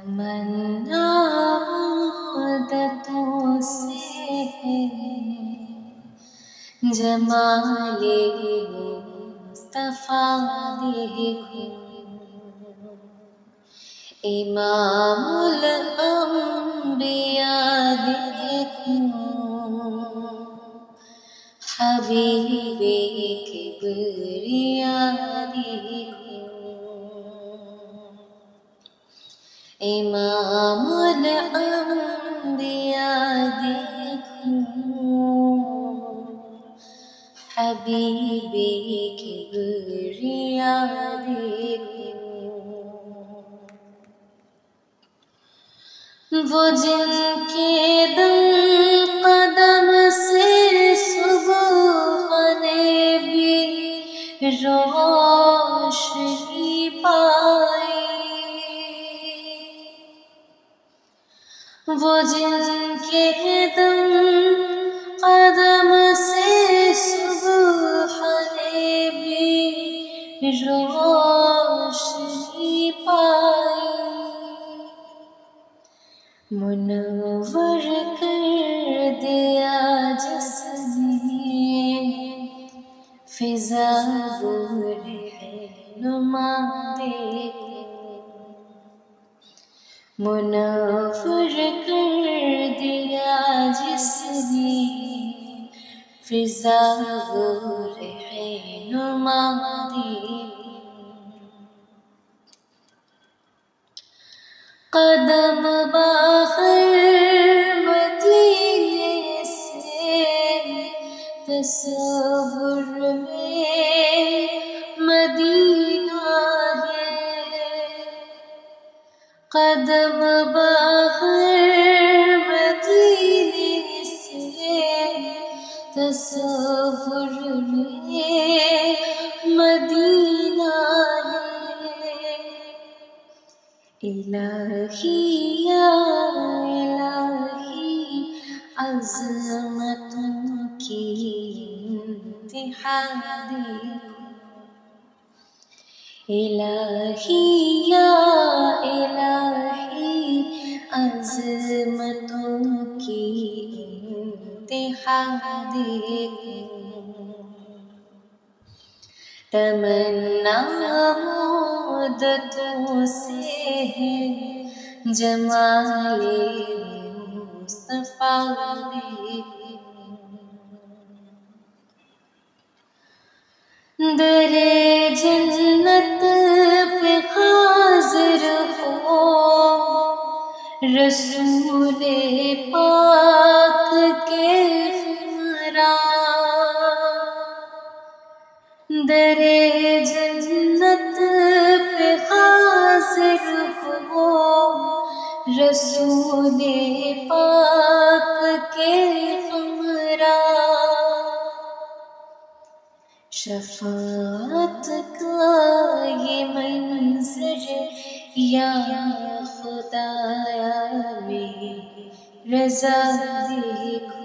تمنا عادتوں سے ہے جمال مصطفیٰ دیکھو، امام الانبیاء دیکھو، حبیب کبریا دیکھو، امام الانبیاء دیکھو، حبیب کبریا دیکھو، وہ جن کے دم قدم سے صبح نے بھی روشنی پائی، وہ جن کے دم قدم سے صبح نے بھی روشنی پائی، منور کر دیا جس نے فضا و رہنما دیکھو، منور کر دیا جس نے فضا و رہنما دیکھو، قدم باخر مدینے سے تصور میں مدینہ ہے، قدم باخر مدینے سے تصور میں مدینہ ہے، الہی یا الہی عظمتوں کی انتہا دیکھو، الہی یا الہی عظمتوں کی انتہا دیکھو، تمنا مدتوں سے ہے جمال مصطفیٰ دیکھو، در جنت پہ حاضر ہو رسول پاک کے ہمراہ، در جنت پہ حاضر ہو رسول پاک کے ہمراہ، شفاعت کا یہ منظر یا خدایا میری رضا دیکھو،